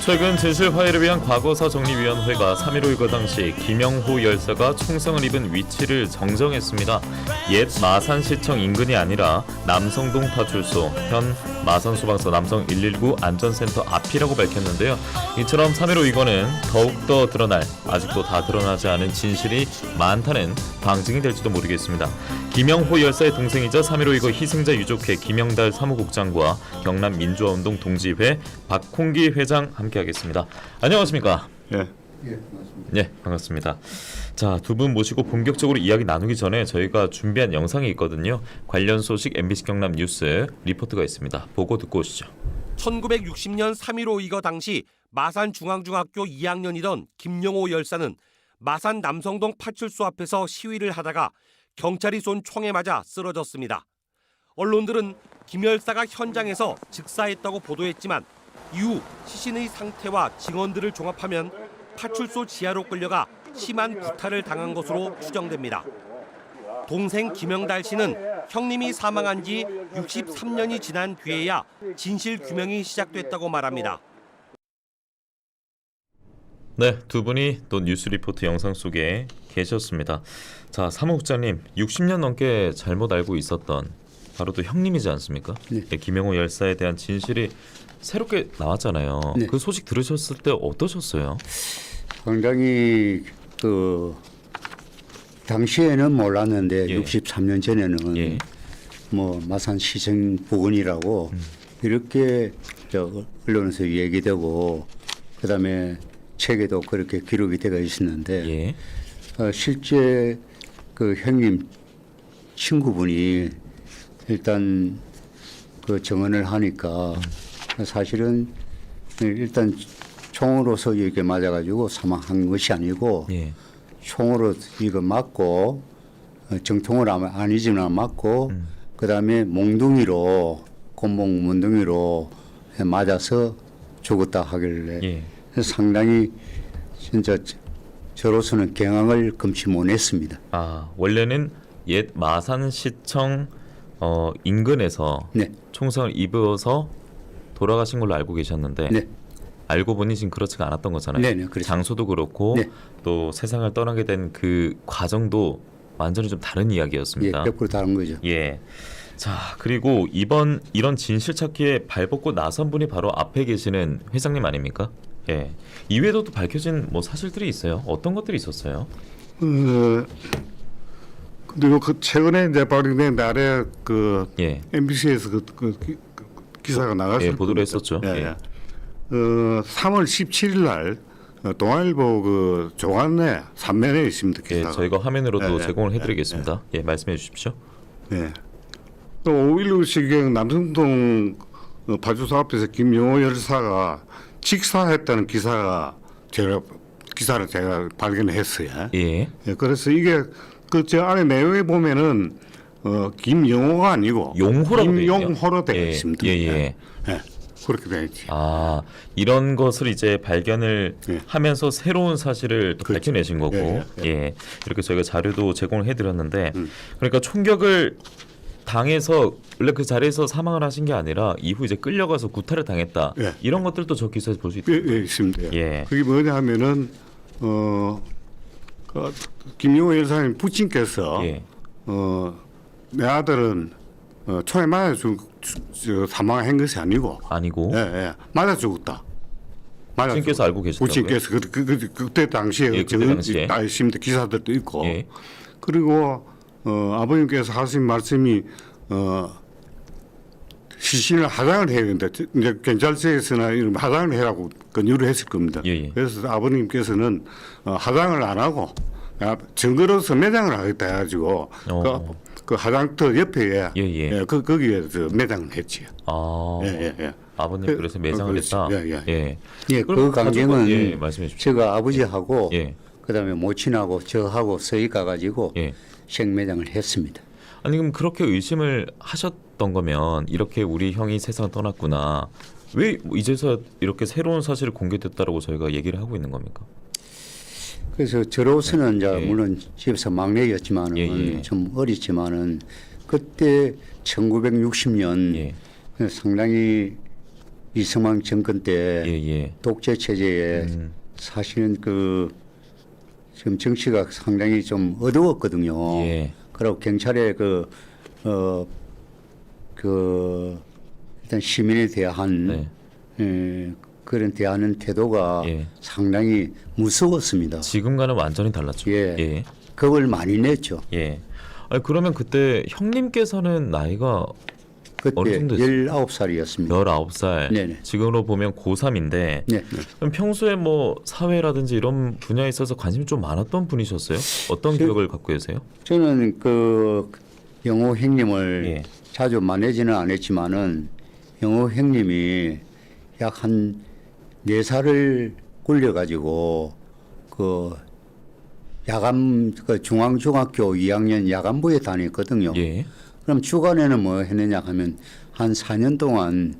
최근 진실 화해를 위한 과거사 정리위원회가 3.15 이거 당시 김영호 열사가 총성을 입은 위치를 정정했습니다. 옛 마산시청 인근이 아니라 남성동 파출소, 현 마산소방서 남성 119 안전센터 앞이라고 밝혔는데요. 이처럼 3.15 이거는 더욱더 드러날, 아직도 다 드러나지 않은 진실이 많다는 방증이 될지도 모르겠습니다. 김영호 열사의 동생이자 3.15 이거 희생자 유족회 김영달 사무국장과 경남민주화운동 동지회 박홍기 회장 함께하겠습니다. 안녕하십니까? 예. 반갑습니다. 네, 반갑습니다. 자, 두 분 모시고 본격적으로 이야기 나누기 전에 저희가 준비한 영상이 있거든요. 관련 소식 MBC 경남 뉴스 리포트가 있습니다. 보고 듣고 오시죠. 1960년 3.15 이거 당시 마산 중앙중학교 2학년이던 김영호 열사는 마산 남성동 파출소 앞에서 시위를 하다가 경찰이 쏜 총에 맞아 쓰러졌습니다. 언론들은 김 열사가 현장에서 즉사했다고 보도했지만 이후 시신의 상태와 증언들을 종합하면 파출소 지하로 끌려가 심한 구타를 당한 것으로 추정됩니다. 동생 김영달 씨는 형님이 사망한 지 63년이 지난 뒤에야 진실 규명이 시작됐다고 말합니다. 네, 두 분이 또 뉴스 리포트 영상 속에 계셨습니다. 자, 사무국장님, 60년 넘게 잘못 알고 있었던 바로 또 형님이지 않습니까? 네. 김영호 열사에 대한 진실이 새롭게 나왔잖아요. 네. 그 소식 들으셨을 때 어떠셨어요? 굉장히 당시에는 몰랐는데 예. 63년 전에는 예. 뭐 마산시청 부근이라고 이렇게 언론에서 얘기되고 그다음에 책에도 그렇게 기록이 되어 있었는데 예. 실제 그 형님 친구분이 일단 그 증언을 하니까 사실은 일단 총으로서 이렇게 맞아가지고 사망한 것이 아니고 예. 총으로 이거 맞고 정통으로 아니지만 맞고 그다음에 몽둥이로 곤봉 몽둥이로 맞아서 죽었다 하길래 예. 상당히 진짜 저로서는 경악을 금치 못했습니다. 아, 원래는 옛 마산시청 인근에서 네, 총성을 입어서 돌아가신 걸로 알고 계셨는데 네, 알고 보니 지금 그렇지가 않았던 거잖아요. 네, 네, 그렇죠. 장소도 그렇고 네. 또 세상을 떠나게 된 그 과정도 완전히 좀 다른 예, 이야기였습니다. 100% 다른 거죠. 예. 자, 그리고 이런 진실 찾기에 발벗고 나선 분이 바로 앞에 계시는 회장님 아닙니까? 예. 이외에도 또 밝혀진 뭐 사실들이 있어요. 어떤 것들이 있었어요? 그리고 그 최근에 이제 발행된 날에 그 예. MBC에서 기사가 나갔을 예, 보도를 했었죠. 예, 예. 예. 3월 17일 날 동아일보 그 조간에 3면에 있습니다. 예, 기사가. 저희가 화면으로도 예, 제공을 해드리겠습니다. 예, 말씀해 주십시오. 예. 또 5.16 시경 남성동 파주소 앞에서 김영호 열사가 직사했다는 기사를 제가 발견했어요. 예. 예, 그래서 이게 그 저 안에 내용에 보면은 김영호가 아니고 용호라고 되어 있네요. 김용호로 되어 예, 있습니다. 예, 예. 예, 그렇게 되어 있지. 아, 이런 것을 이제 발견을 예. 하면서 새로운 사실을 또 그렇죠. 밝혀내신 거고, 예, 예, 이렇게 저희가 자료도 제공을 해드렸는데, 그러니까 총격을 당해서 원래 그 자리에서 사망을 하신 게 아니라 이후 이제 끌려가서 구타를 당했다. 예. 이런 것들도 저 기사에서 볼 수 있다. 예, 예, 있습니다. 예. 그게 뭐냐 하면은 김용호 열사님 부친께서 예. 내 아들은 총에 맞아 사망한 것이 아니고 아니고 맞아 죽었다. 부친께서 알고 계셨다고요? 부친께서 그때 당시에 예, 그때 당시에. 다 있습니다. 기사들도 있고. 예. 그리고 아버님께서 하신 말씀이 시신을 하장을 해야 된다. 이제 경찰서에서나 이런 하장을 해라고 권유를 했을 겁니다. 예, 예. 그래서 아버님께서는 하장을 안 하고 증거로서 매장을 하겠다 해가지고 그 하장터 옆에 예, 예. 거기에 매장을 했지요. 아, 예. 아버님 그래서 매장을 그렇지. 했다. 예. 예, 그럼 그 강경은 예, 말씀해 주십시오. 제가 아버지하고 예. 그다음에 모친하고 저하고 서희 가가지고 예. 생매장을 했습니다. 아니 그럼 그렇게 의심을 하셨던 거면 이렇게 우리 형이 세상을 떠났구나. 왜 이제서 이렇게 새로운 사실이 공개됐다라고 저희가 얘기를 하고 있는 겁니까? 그래서 저로서는 이제 예. 물론 집에서 막내였지만은 예, 예. 좀 어렸지만은 그때 1960년 예. 상당히 이승만 정권 때 예. 독재 체제에 사실은 그 지금 정치가 상당히 좀 어두웠거든요. 예. 그리고 경찰의 일단 시민에 대한 네. 그런 대하는 태도가 예. 상당히 무서웠습니다. 지금과는 완전히 달랐죠. 예. 겁을 많이 냈죠. 예. 아니, 그러면 그때 형님께서는 나이가 어느 그때 정도 됐어요? 19살이었습니다. 19살. 네네. 지금으로 보면 고3인데 네. 그럼 평소에 뭐 사회라든지 이런 분야에 있어서 관심이 좀 많았던 분이셨어요? 어떤 기억을 갖고 계세요? 저는 그 영호 형님을 예. 자주 만나지는 않았지만은 영호 형님이 약 한 4살을 굴려가지고 그 야간 그 중앙중학교 2학년 야간부에 다녔거든요. 예. 그럼 주간에는 뭐 했느냐 하면 한 4년 동안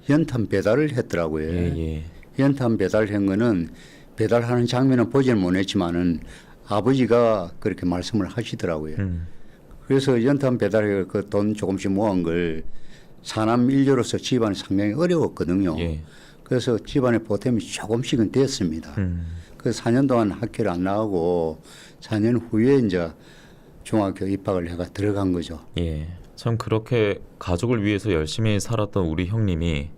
연탄 배달을 했더라고요. 예. 연탄 배달한 거는 배달하는 장면은 보지는 못했지만은 아버지가 그렇게 말씀을 하시더라고요. 그래서 연탄 배달해 그 돈 조금씩 모은 걸 사남 일녀로서 집안이 상당히 어려웠거든요. 예. 그래서 집안의 보탬이 조금씩은 됐습니다. 그 4년 동안 학교를 안 나가고 4년 후에 이제 중학교 입학을 해가 들어간 거죠. 예. 참 그렇게 가족을 위해서 열심히 살았던 우리 형님이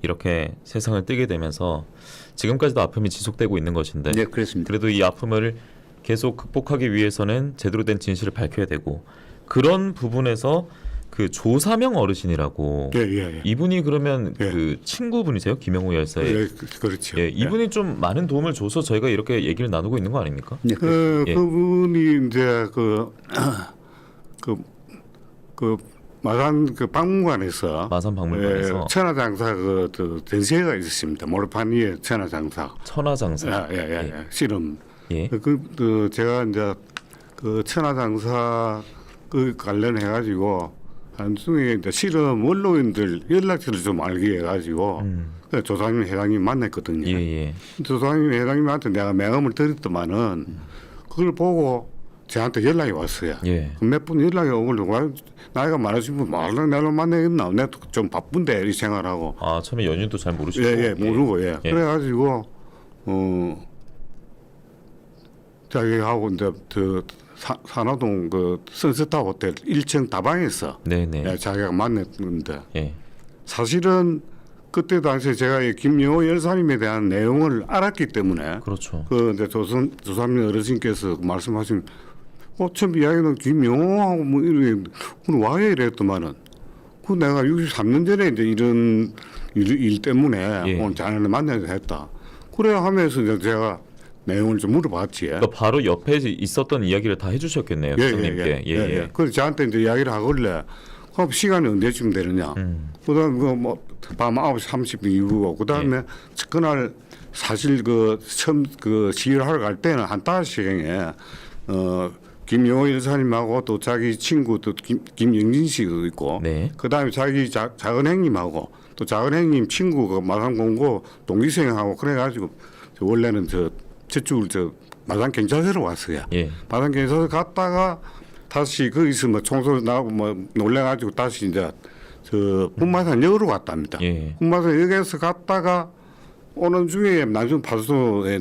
이렇게 세상을 뜨게 되면서 지금까지도 아픔이 지속되고 있는 것인데 네, 그렇습니다. 그래도 이 아픔을 계속 극복하기 위해서는 제대로 된 진실을 밝혀야 되고 그런 부분에서 그 조사명 어르신이라고 예. 이분이 그러면 예. 그 친구분이세요? 김영호 열사의 예, 그렇죠. 예, 이분이 좀 많은 도움을 줘서 저희가 이렇게 얘기를 나누고 있는 거 아닙니까? 네, 예. 그분이 이제 그 마산 그 박물관에서 마산 박물관에서 천하장사 그 전시회가 있었습니다. 모르파니의 천하장사. 천하장사. 예. 실험. 예. 제가 이제 그 천하장사 그 관련해 가지고 한중에 이제 실험 원로인들 연락처를 좀 알게 해가지고 그 조상님 회장님 만났거든요. 예. 조상님 회장님한테 내가 명함을 드렸더만은 그걸 보고 저한테 연락이 왔어요. 예. 몇 분 연락이 오고 나이가 많으신 분 말로 내가 만나겠나? 내가 좀 바쁜데 이 생활하고. 아 처음에 연유도 잘 모르시고. 모르고 예. 그래가지고 자기하고 이제 산호동 그 선스타 호텔 1층 다방에서 네네. 자기가 만났는데 예. 사실은 그때 당시에 제가 이 김영호 열사님에 대한 내용을 알았기 때문에 그렇죠. 그 이제 조상님 어르신께서 말씀하신 처음 이야기는 김영호하고 뭐 이렇게 와야 이랬더만은 그 내가 63년 전에 이제 이런 일 때문에 예. 오늘 자네를 만나야 했다. 그래 하면서 이제 제가 내용을 좀 물어봤지. 그러니까 바로 옆에 있었던 이야기를 다 해주셨겠네요, 형님께. 예. 그래서 저한테 이제 이야기를 하길래 그럼 시간이 언제쯤 되느냐. 그다음 그뭐밤 9시 30분 이후고 그다음에 그날 사실 그 처음 그 시위하러 갈 때는 한 5시경에 김영호 열사님하고 또 자기 친구 또 김영진 씨도 있고 네. 그다음에 자기 작은 형님하고 또 작은 형님 친구 그 마산공고 동기생하고 그래가지고 원래는 저쪽을 마산 경찰서로 왔어요. 예. 마산 경찰서 갔다가 다시 거기서 뭐 총소리 나고 뭐 놀래가지고 다시 이제 분마산역으로 갔답니다. 예. 분마산역에서 갔다가 오는 중에 남성 파수소에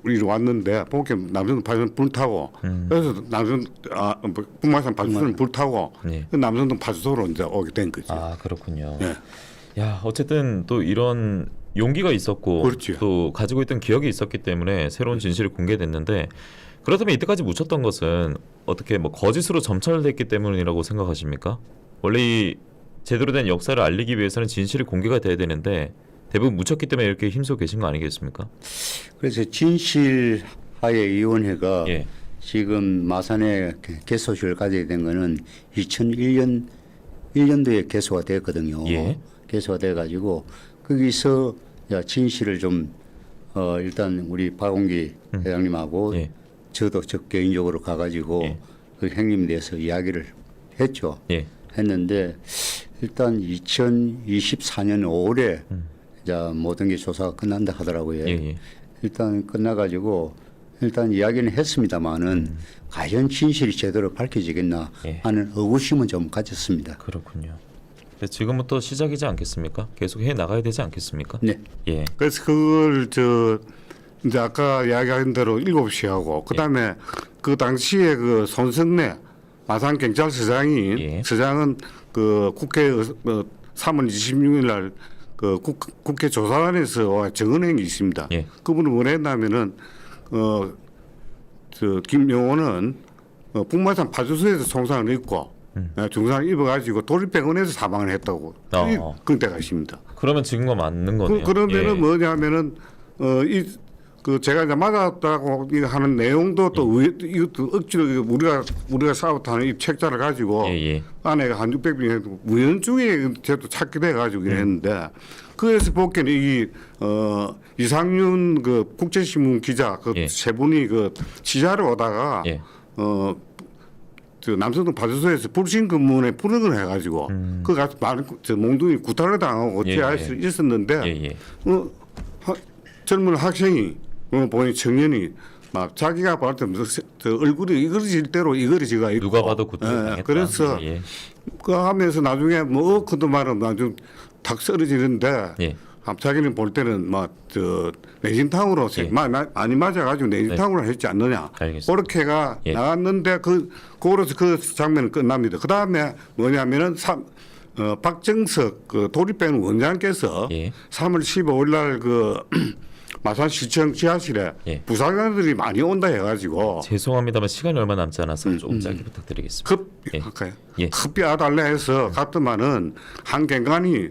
우리 왔는데 보게 남성 파수소는 불타고 그래서 분마산 파수소는 불타고 예. 그 남성동 파수소로 이제 오게 된 거죠. 아 그렇군요. 예. 야 어쨌든 또 이런 용기가 있었고 그렇죠. 또 가지고 있던 기억이 있었기 때문에 새로운 진실이 공개됐는데 그렇다면 이때까지 묻혔던 것은 어떻게 뭐 거짓으로 점철됐기 때문이라고 생각하십니까? 원래 이 제대로 된 역사를 알리기 위해서는 진실이 공개가 돼야 되는데 대부분 묻혔기 때문에 이렇게 힘쓰고 계신 거 아니겠습니까? 그래서 진실화해위원회가 예. 지금 마산에 개소식을 가지게 된 거는 2001년도에 개소가 됐거든요. 예. 개소가 돼가지고 거기서 진실을 좀 일단 우리 박홍기 회장님하고 예. 저도 개인적으로 가가지고 예. 그 형님에 대해서 이야기를 했죠. 예. 했는데 일단 2024년 5월에 이제 모든 게 조사가 끝난다 하더라고요. 예. 일단 끝나가지고 일단 이야기는 했습니다만은 과연 진실이 제대로 밝혀지겠나 예. 하는 의구심은 좀 가졌습니다. 그렇군요. 근데 지금부터 시작이지 않겠습니까? 계속 해 나가야 되지 않겠습니까? 네. 예. 그래서 그걸 이제 아까 이야기한 대로 7시하고 그다음에 그 당시에 그 손성래 마산 경찰서장이 예. 서장은 그 국회 3월 26일 날 그 국회 조사관에서 증언한 게 있습니다. 예. 그분은 뭐랬냐면은 김용호는 북마산 파주소에서 총상을 입고 중상을 입어가지고 도립병원에서 사망을 했다고 그때가 있습니다. 그러면 증거 맞는 거네요. 그런 데는 예. 뭐냐면은 그 제가 이제 맞았다고 하는 내용도 또 이것도 억지로 우리가 싸웠다는 이 책자를 가지고 예. 안에가 한 600명이 우연중에 저도 찾게 돼가지고 이랬는데 그래서 보기에는 이상윤 그 국제신문 기자 그 세 분이 그 취재하러 오다가 저 남성동 파주소에서 불신 근무에 불응을 해가지고 그 가서 많은 저 몽둥이 구타를 당하고 어찌할 수 있었는데 젊은 학생이 보니 청년이 막 자기가 봤을 때 무슨 저 얼굴이 이거리질 대로 이거리지가 있고 누가 봐도 구타를 당했다. 그래서 그 하면서 나중에 뭐 그도 말은 나중 탁 쓰러지는데 자기는 볼 때는 막 저 내진탕으로 많이 맞아가지고 내진탕으로 했지 않느냐. 알겠습니다. 그렇게가 나갔는데 그거로서 그 장면은 끝납니다. 그 다음에 뭐냐면은 박정석 그 도립병원 원장께서 3월 15일 날 그 마산시청 지하실에 부사관들이 많이 온다 해가지고 죄송합니다만 시간이 얼마 남지 않아서 조금 짧게 부탁드리겠습니다. 급히 와달래 해서 갔더만은 한 갱간이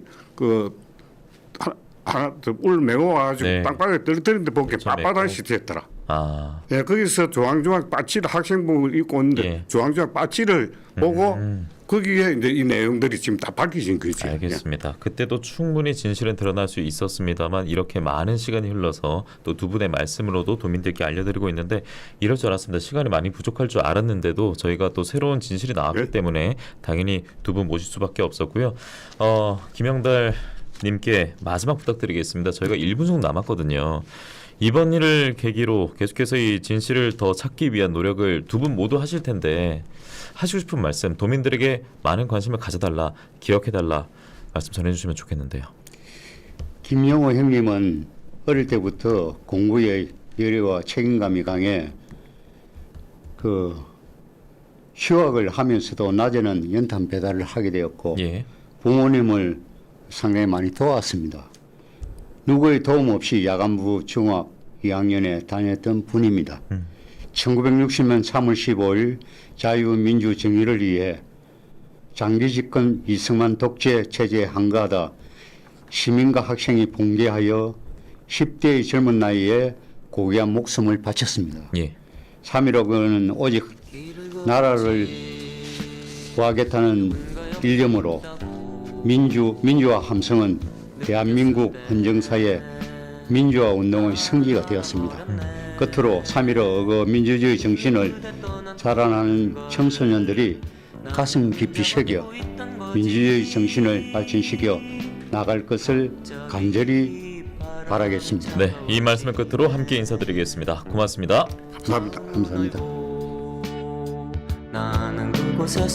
하나 울 메고 와가지고 빵빵하게 떨어뜨리는데 보기에 빳빳하시 됐더라. 거기서 중앙중앙 빠치를 학생복을 입고 있는데 중앙중앙 빠치를 보고 거기에 이제 이 내용들이 지금 다 밝혀진 거지. 알겠습니다. 그때도 충분히 진실은 드러날 수 있었습니다만 이렇게 많은 시간이 흘러서 또 두 분의 말씀으로도 도민들께 알려드리고 있는데 이럴 줄 알았습니다. 시간이 많이 부족할 줄 알았는데도 저희가 또 새로운 진실이 나왔기 때문에 당연히 두 분 모실 수밖에 없었고요. 김영달 님께 마지막 부탁드리겠습니다. 저희가 1분 정도 남았거든요. 이번 일을 계기로 계속해서 이 진실을 더 찾기 위한 노력을 두 분 모두 하실 텐데 하시고 싶은 말씀, 도민들에게 많은 관심을 가져달라, 기억해달라 말씀 전해주시면 좋겠는데요. 김영호 형님은 어릴 때부터 공부에 열의와 책임감이 강해 그 휴학을 하면서도 낮에는 연탄 배달을 하게 되었고 부모님을 상당히 많이 도왔습니다. 누구의 도움 없이 야간부 중학 2학년에 다녔던 분입니다. 1960년 3월 15일 자유민주 정의를 위해 장기 집권 이승만 독재 체제에 항거하다 시민과 학생이 붕괴하여 10대의 젊은 나이에 고귀한 목숨을 바쳤습니다. 3.15는 오직 나라를 구하겠다는 일념으로 민주화 함성은 대한민국 헌정사의 민주화 운동의 성기가 되었습니다. 끝으로 3.15 어거 민주주의 정신을 자라나는 청소년들이 가슴 깊이 새겨 민주주의 정신을 발전시켜 나갈 것을 간절히 바라겠습니다. 네, 이 말씀을 끝으로 함께 인사드리겠습니다. 고맙습니다. 감사합니다. 감사합니다. 나는 그곳에서